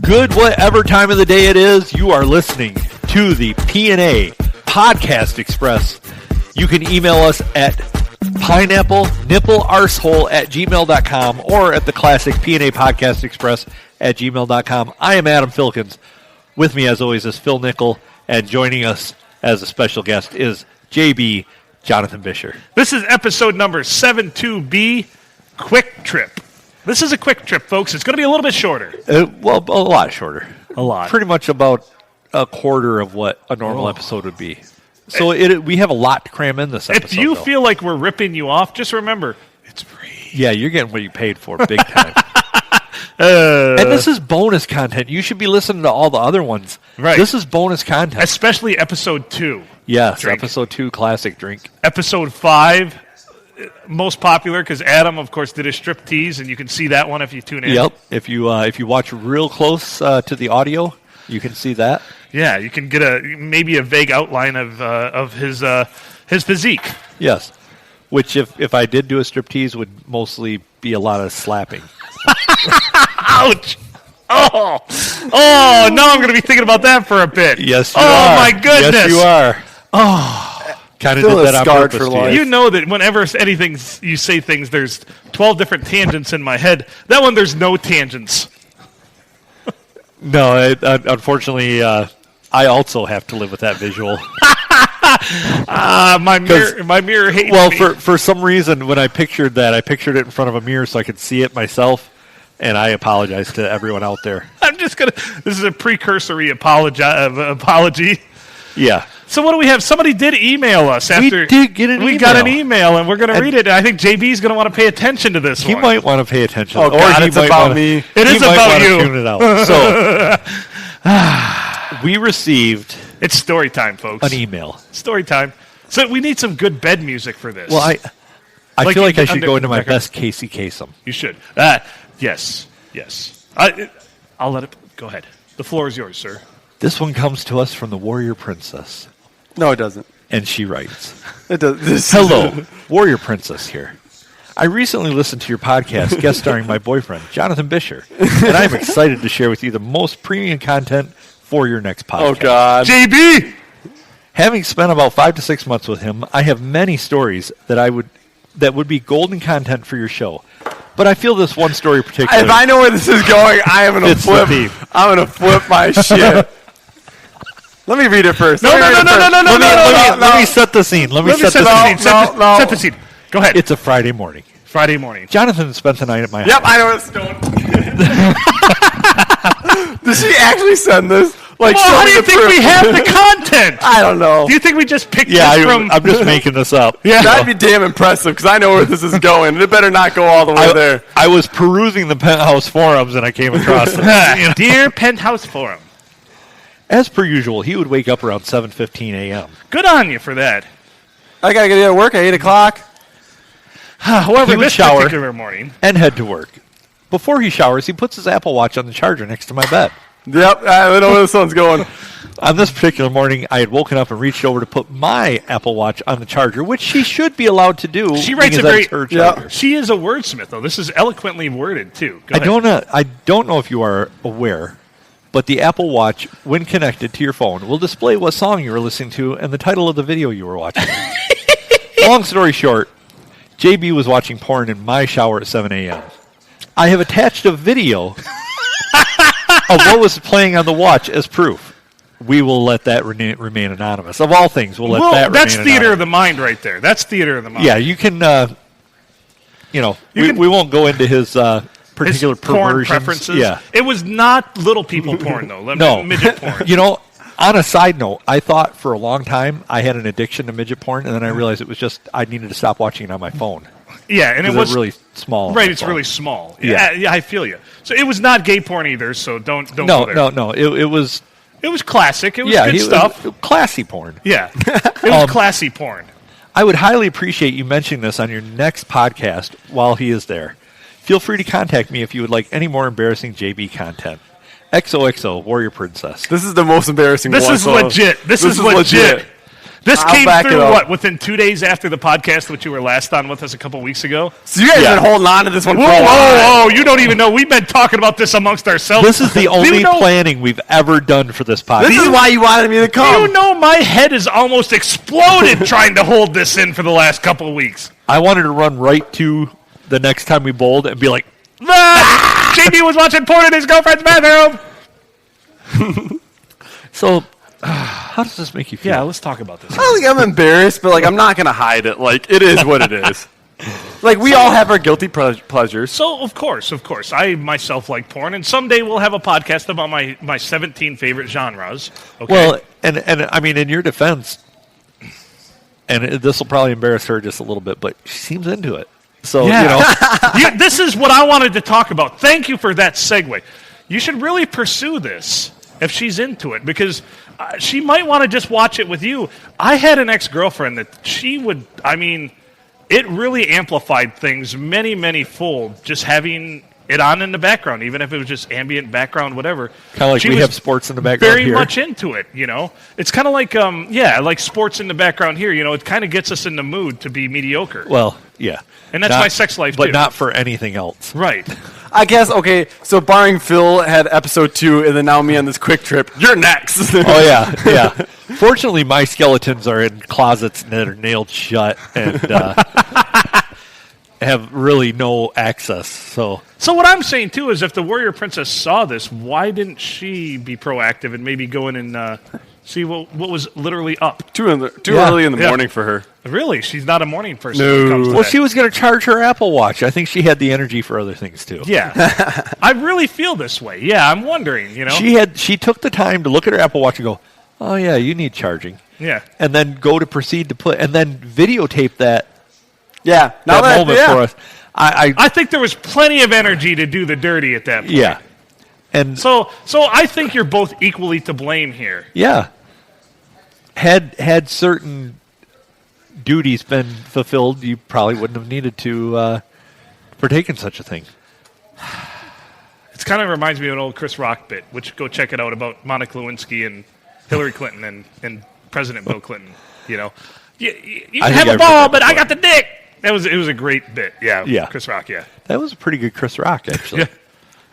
Good whatever time of the day it is, you are listening to the P&A Podcast Express. You can email us at pineapple@gmail.com or at the classic P&A Podcast Express at gmail.com. I am Adam Filkins. With me, as always, is Phil Nickel, and joining us as a special guest is JB Jonathan Bisher. This is episode number 72B, Quick Trip. This is a quick trip, folks. It's going to be a little bit shorter. Well, a lot shorter. A lot. Pretty much about a quarter of what a normal episode would be. So we have a lot to cram in this episode. If you feel like we're ripping you off, just remember, it's free. Yeah, you're getting what you paid for, big time. And this is bonus content. You should be listening to all the other ones. Right. This is bonus content. Especially episode 2. Yes, Drink. episode 2, classic drink. Episode 5, most popular because Adam, of course, did a strip tease, and you can see that one if you tune in. Yep. If you watch real close to the audio, you can see that. Yeah, you can get maybe a vague outline of his physique. Yes. Which, if I did do a strip tease, would mostly be a lot of slapping. Ouch! Oh, now I'm going to be thinking about that for a bit. Yes, you are. Oh, my goodness. Yes, you are. Oh. Kind of did that on purpose to you. You know that whenever you say things, there's 12 different tangents in my head. That one, there's no tangents. No, unfortunately, I also have to live with that visual. My mirror hates me. Well, for some reason, when I pictured that, I pictured it in front of a mirror so I could see it myself, and I apologize to everyone out there. This is a precursory apology. Yeah. So what do we have? Somebody did email us after. We did get an email. We got an email, and we're going to read it. And I think JB's going to want to pay attention to this He one. might want to pay attention. Oh, God, it's about me. It is about you. Tune it out. So, we received It's story time, folks. an email. Story time. So we need some good bed music for this. Well, I Like feel like I should under- go into my record. best Casey Kasem. You should. Yes. I'll let it. Go ahead. The floor is yours, sir. This one comes to us from the Warrior Princess, No, it doesn't. and she writes, It does. Hello, Warrior Princess here. I recently listened to your podcast guest starring my boyfriend, Jonathan Bisher, and I'm excited to share with you the most premium content for your next podcast. Oh, God. JB. Having spent about 5 to 6 months with him, I have many stories that would be golden content for your show. But I feel this one story particularly. If I know where this is going, I am going to It's the flip. theme. I'm going to flip my shit. Let me read it first. No. Let me set the scene. Let me set the scene. Set the scene. Go ahead. It's a Friday morning. Friday morning. Jonathan spent the night at my house. Yep, I know where it's going. Did she actually send this? Like, Well, show how me do you the think proof. we have the content? I don't know. Do you think we just picked Yeah, this from? I'm just making this up. Yeah. That'd be damn impressive because I know where this is going. And it better not go all the way there. I was perusing the Penthouse forums and I came across this. Dear Penthouse Forum. As per usual, he would wake up around 7:15 a.m. Good on you for that. I got to get to work at 8 o'clock. However, He would this shower. particular morning, and head to work. Before he showers, he puts his Apple Watch on the charger next to my bed. Yep, I know where this one's going. On this particular morning, I had woken up and reached over to put my Apple Watch on the charger, which she should be allowed to do. she writes a because great. that's her charger. She is a wordsmith, though. This is eloquently worded too. Go I ahead. don't know if you are aware, but the Apple Watch, when connected to your phone, will display what song you were listening to and the title of the video you were watching. Long story short, JB was watching porn in my shower at 7 a.m. I have attached a video of what was playing on the watch as proof. We will let that remain anonymous. Of all things, we'll let that remain that's anonymous. theater of the mind right there. That's theater of the mind. Yeah, you can, we won't go into his particular His porn perversions. preferences. Yeah. It was not little people porn, though. No. Midget porn. On a side note, I thought for a long time I had an addiction to midget porn, and then I realized it was just I needed to stop watching it on my phone. Yeah, and it 'Cause was they're really small. on right. my It's phone. really small. Yeah. Yeah, I feel you. So it was not gay porn either. So don't go there. No. It was It was classic. It was good good stuff. classy porn. Yeah, it was classy porn. I would highly appreciate you mentioning this on your next podcast while he is there. Feel free to contact me if you would like any more embarrassing JB content. XOXO, Warrior Princess. This is the most embarrassing This one. is legit. This is legit. This I'll came back it through, up. within 2 days after the podcast, which you were last on with us a couple weeks ago? So you guys Yeah. have been holding on to this one for Whoa, a while. whoa, you don't even know. We've been talking about this amongst ourselves. This is the Do you only know- planning we've ever done for this podcast. This is why you wanted me to come. You know my head has almost exploded trying to hold this in for the last couple of weeks. I wanted to run right to the next time we bowled and be like, Ah! JB was watching porn in his girlfriend's bathroom. so how does this make you feel? Yeah, let's talk about this. I don't think I'm embarrassed, but like I'm not gonna hide it. Like it is what it is. Like we all have our guilty pleasures. So, of course, I myself like porn, and someday we'll have a podcast about my 17 favorite genres. Okay? Well, and I mean, in your defense, and this will probably embarrass her just a little bit, but she seems into it. So, you know, This is what I wanted to talk about. Thank you for that segue. You should really pursue this if she's into it, because she might want to just watch it with you. I had an ex-girlfriend that she would, I mean, it really amplified things many, many fold, just having it on in the background, even if it was just ambient background, whatever. kind of like She we was have sports in the background very here. much into it, you know. It's kind of like, like sports in the background here. You know, it kind of gets us in the mood to be mediocre. Well, yeah. And that's my sex life, but too. not for anything else. Right. I guess okay. So barring Phil had episode 2, and then now me on this quick trip. You're next. Oh, yeah, yeah. Fortunately, my skeletons are in closets that are nailed shut and have really no access. So So what I'm saying too is, if the Warrior Princess saw this, why didn't she be proactive and maybe go in and see what was literally up? too Yeah. early in the Yeah. morning for her. Really, she's not a morning person. No. When it comes to well, that. she was going to charge her Apple Watch. I think she had the energy for other things, too. Yeah, I really feel this way. Yeah, I'm wondering. You know. She took the time to look at her Apple Watch and go, oh, yeah, you need charging. Yeah. And then go to proceed to put, and then videotape that Yeah. Now moment for us. I think there was plenty of energy to do the dirty at that point. Yeah. And So I think you're both equally to blame here. yeah. Had certain duties been fulfilled, you probably wouldn't have needed to partake in such a thing. It kind of reminds me of an old Chris Rock bit, which go check it out, about Monica Lewinsky and Hillary Clinton and President Bill Clinton. You know, you I can think have a I've ball, heard that but I before. got the dick. It was a great bit. Yeah. Yeah. Chris Rock. Yeah. That was a pretty good Chris Rock, actually. Yeah.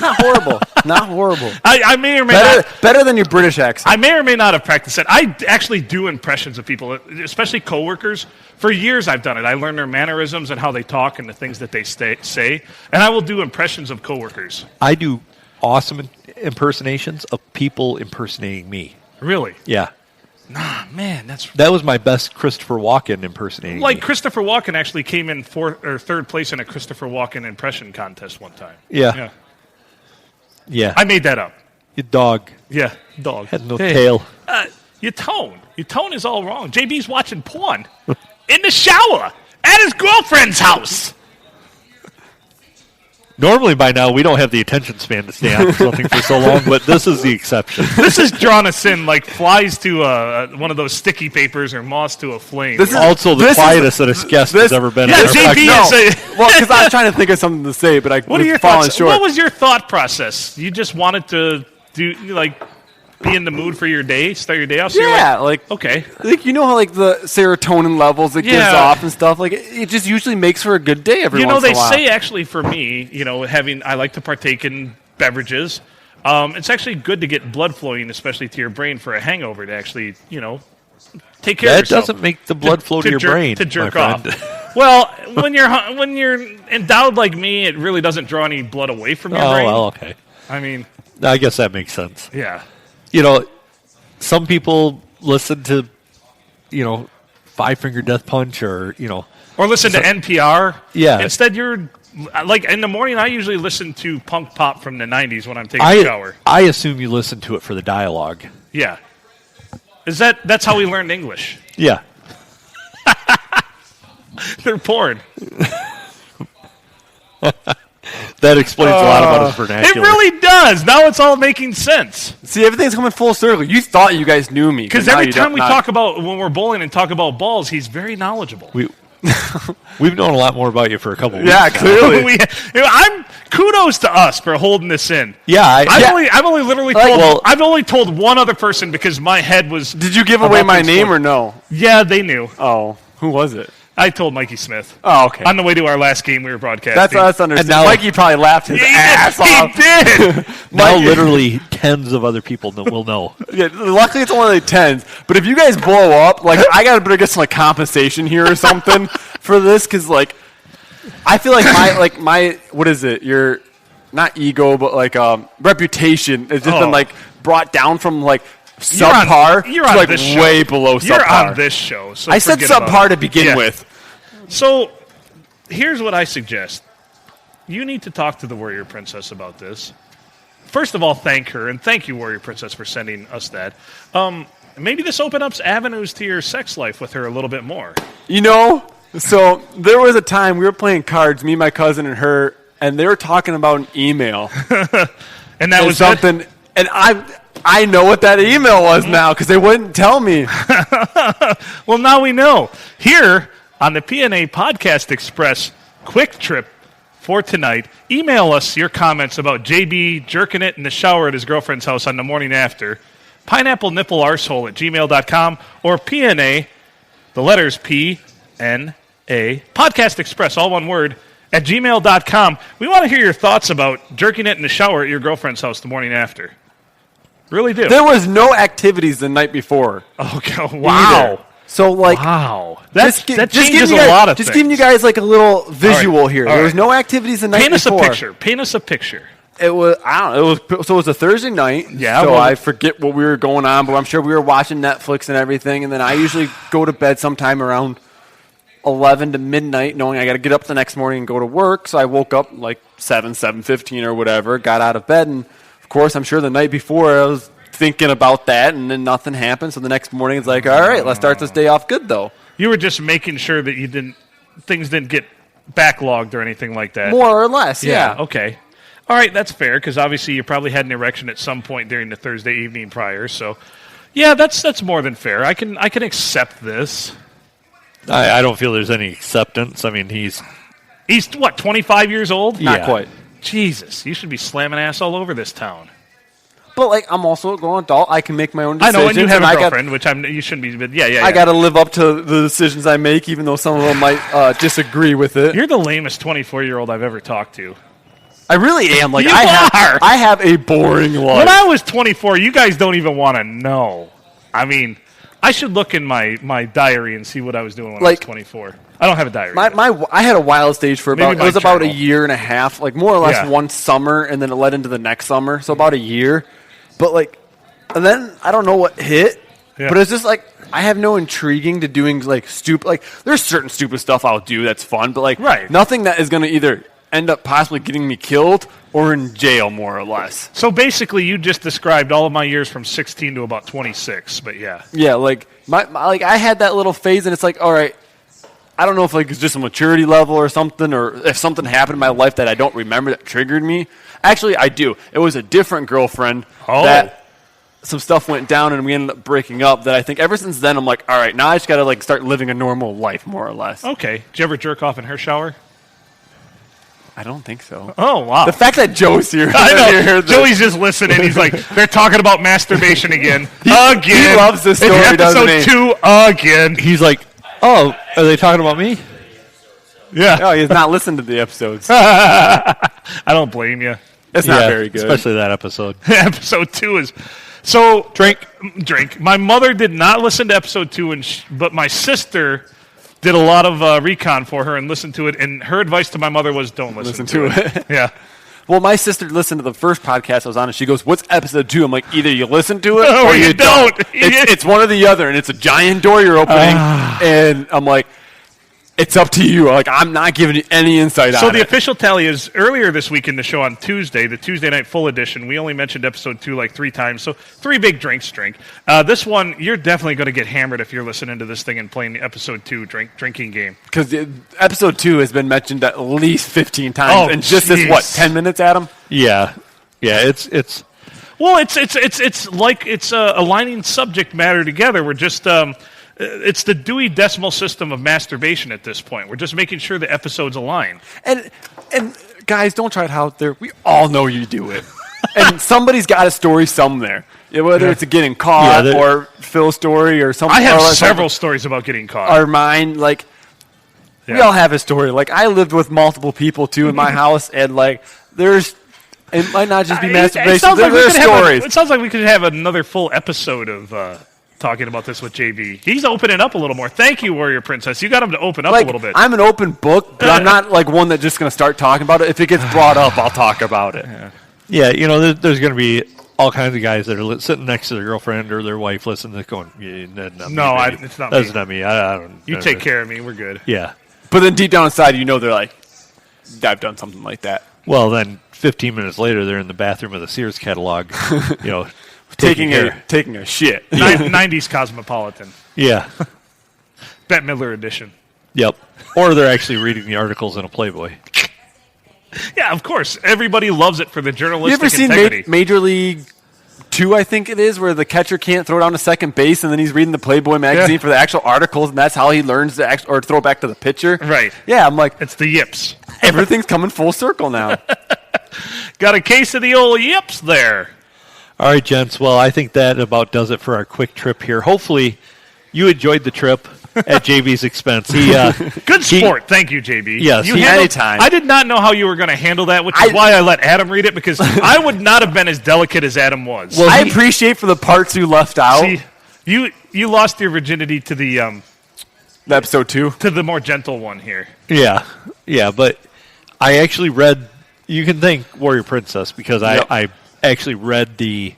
Not horrible. Not horrible. I may or may not. Better than your British accent. I may or may not have practiced it. I actually do impressions of people, especially coworkers. For years, I've done it. I learn their mannerisms and how they talk and the things that they say, and I will do impressions of coworkers. I do awesome impersonations of people impersonating me. Really? Yeah. Ah, man, that's That was my best Christopher Walken impersonating like me. Christopher Walken actually came in third place in a Christopher Walken impression contest one time. Yeah. Yeah. I made that up. Your dog Yeah, dog had no Hey, tail. Your tone is all wrong. JB's watching porn in the shower at his girlfriend's house. Normally, by now, we don't have the attention span to stay on something for so long, but this is the exception. This has drawn us in like flies to one of those sticky papers or moths to a flame. This is- Also, the This is- quietest that a guest has ever been. Yeah, on our JB podcast. is a- Well, because I was trying to think of something to say, but I What are was your falling thoughts? short. What was your thought process? You just wanted to be in the mood for your day, start your day off. So you're Yeah, like okay. you know how like the serotonin levels it gives Yeah. off and stuff. Like it just usually makes for a good day every You know, once they in a while. say actually for me, I like to partake in beverages. It's actually good to get blood flowing, especially to your brain for a hangover. To actually, take care of That yourself. doesn't make the blood flow to your brain, to jerk my off. friend. Well, when you're endowed like me, it really doesn't draw any blood away from your Oh, brain. well, okay. I mean, I guess that makes sense. yeah. Some people listen to, Five Finger Death Punch or, Or listen to NPR. Yeah. Instead, you're like in the morning. I usually listen to punk pop from the '90s when I'm taking a shower. I assume you listen to it for the dialogue. Yeah. That's how we learned English? Yeah. They're porn. That explains a lot about his It vernacular. really does. Now it's all making sense. See, everything's coming full circle. You thought you guys knew me Because but now every you time don't- we not- talk about when we're bowling and talk about balls, he's very knowledgeable. We We've known a lot more about you for a couple weeks. Yeah, now. clearly. Kudos to us for holding this in. Yeah, I've only literally told. well- I've only told one other person because my head was. Did you give away about my to name explode. or no? Yeah, they knew. Oh, who was it? I told Mikey Smith. Oh, okay. On the way to our last game, we were broadcasting. That's understandable. And now- Mikey probably laughed his ass off. He did. now literally tens of other people will know. Yeah, luckily it's only like 10s. But if you guys blow up, like I gotta get some like compensation here or something for this, because like I feel like my what is it? Your not ego, but like reputation has just been like brought down from like subpar You're to on like this show. way below subpar. You're on this show. So I said forget about subpar it. to begin Yeah. with. So here's what I suggest. You need to talk to the Warrior Princess about this. First of all, thank her, and thank you, Warrior Princess, for sending us that. Maybe this opens up avenues to your sex life with her a little bit more. You know, so there was a time we were playing cards, me, my cousin, and her, and they were talking about an email And that and was something, and I know what that email was now because they wouldn't tell me. Well, now we know. Here on the PNA Podcast Express Quick Trip for tonight, email us your comments about JB jerking it in the shower at his girlfriend's house on the morning after. pineapplenipplearsehole@gmail.com or PNA, the letters PNA, Podcast Express, all one word, at gmail.com. We want to hear your thoughts about jerking it in the shower at your girlfriend's house the morning after. Really do. There was no activities the night before. Okay, wow. either. So like, Wow. That just changes giving a you guys, lot of just things. giving you guys like a little visual All right, here. all There was right. no activities the night Paint us a before. picture. Paint us a picture. It was it was a Thursday night. Yeah, So well- I forget what we were going on, but I'm sure we were watching Netflix and everything. And then I usually go to bed sometime around 11 to midnight, knowing I got to get up the next morning and go to work. So I woke up like 7:15 or whatever, got out of bed, and of course I'm sure the night before I was thinking about that, and then nothing happened. So the next morning it's like, all right, let's start this day off good though. You were just making sure that things didn't get backlogged or anything like that. More or less, yeah. Okay. All right, that's fair because obviously you probably had an erection at some point during the Thursday evening prior. So, yeah, that's more than fair. I can accept this. I don't feel there's any acceptance. I mean, He's what, 25 years old? Not Yeah. quite. Jesus, you should be slamming ass all over this town. But like, I'm also a grown adult. I can make my own I decisions. know, and you have a I got- girlfriend, which you shouldn't be. But yeah. I got to live up to the decisions I make, even though some of them might disagree with it. You're the lamest 24-year-old I've ever talked to. I really am. Like You I are. have a boring life. When I was 24, you guys don't even want to know. I mean, I should look in my diary and see what I was doing when I was Like- 24. I don't have a diary. I had a wild stage for Maybe about my it was about a journal. year and a half, like more or less Yeah. one summer, and then it led into the next summer, so about a year. But like, and then I don't know what hit, Yeah. but it's just like I have no intriguing to doing like stupid. Like there's certain stupid stuff I'll do that's fun, but like Right. nothing that is going to either end up possibly getting me killed or in jail, more or less. So basically, you just described all of my years from 16 to about 26. But yeah, Yeah, like my like I had that little phase, and it's like, all right, I don't know if like it's just a maturity level or something, or if something happened in my life that I don't remember that triggered me. Actually, I do. It was a different girlfriend that some stuff went down, and we ended up breaking up. That I think ever since then, I'm like, all right, now I just got to like start living a normal life, more or less. okay. Did you ever jerk off in her shower? I don't think so. Oh wow. The fact that Joe's here, I know. heard this- Joey's just listening. He's like, they're talking about masturbation again. He loves this story, It's doesn't episode he? 2 again. he's like, oh, are they talking about me? Yeah. Oh, he's not listened to the episodes. I don't blame you. It's not very good. especially that episode. Episode 2 is so drink. My mother did not listen to episode 2, but my sister did a lot of recon for her and listened to it. And her advice to my mother was, "Don't listen to it." Yeah. Well, my sister listened to the first podcast I was on, and she goes, "What's episode 2?" I'm like, either you listen to it Or or you you don't. It's one or the other, and it's a giant door you're opening, and I'm like, it's up to you. Like, I'm not giving you any insight So on the it. official tally is earlier this week in the show on Tuesday, the Tuesday night full edition. We only mentioned episode 2 like 3 times, so 3 big drinks drink. This one, you're definitely going to get hammered if you're listening to this thing and playing the episode 2 drinking game. Because episode 2 has been mentioned at least 15 times, Oh, and just this, what, jeez. 10 minutes, Adam? Yeah, it's Well, it's like it's aligning subject matter together. We're just It's the Dewey Decimal System of masturbation at this point. We're just making sure the episodes align. And guys, don't try it out there. We all know you do it. And somebody's got a story somewhere. Yeah, whether it's a getting caught or Phil's story or something. I have several stories about getting caught. Or mine, like, we all have a story. Like, I lived with multiple people, too, in my house, and, like, it might not just be masturbation. There's stories. It sounds like we could have another full episode of talking about this with JB. He's opening up a little more. Thank you, Warrior Princess. You got him to open up a little bit. I'm an open book, but I'm not, like, one that's just going to start talking about it. If it gets brought up, I'll talk about it. Yeah, there's going to be all kinds of guys that are sitting next to their girlfriend or their wife listening to this going, it's not me. It's not That's me. not me. I don't. You take care of me. We're good. Yeah. But then deep down inside, they're like, I've done something like that. Well, then 15 minutes later, they're in the bathroom of the Sears catalog, taking a shit. 90s Cosmopolitan. Yeah. Bette Midler edition. Yep. Or they're actually reading the articles in a Playboy. Yeah, of course. Everybody loves it for the journalistic You ever seen integrity. Major League 2, I think it is, where the catcher can't throw down to second base, and then he's reading the Playboy magazine for the actual articles, and that's how he learns to or throw back to the pitcher? Right. Yeah, I'm like, It's the yips. everything's coming full circle now. Got a case of the old yips there. All right, gents. Well, I think that about does it for our quick trip here. Hopefully, you enjoyed the trip at JB's expense. Good sport. Thank you, JB. Yes, anytime. I did not know how you were going to handle that, which is why I let Adam read it, because I would not have been as delicate as Adam was. Well, I appreciate for the parts you left out. See, you lost your virginity to the episode 2. to the more gentle one here. Yeah, but I actually read. You can thank Warrior Princess because I actually read the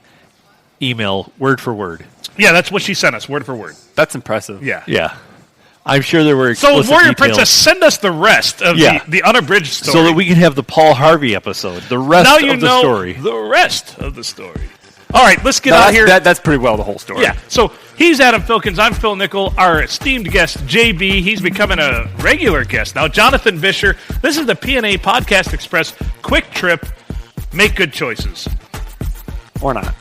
email word for word. Yeah, that's what she sent us, word for word. That's impressive. Yeah. Yeah. I'm sure there were So, explicit Warrior details. Princess, send us the rest of the unabridged story. So that we can have the Paul Harvey episode, the rest now you of the know story. the rest of the story. All right, let's get out here. That's pretty well the whole story. Yeah, so he's Adam Filkins. I'm Phil Nickel. Our esteemed guest, JB. He's becoming a regular guest now. Jonathan Vischer. This is the PNA Podcast Express Quick Trip. Make good choices. Or not.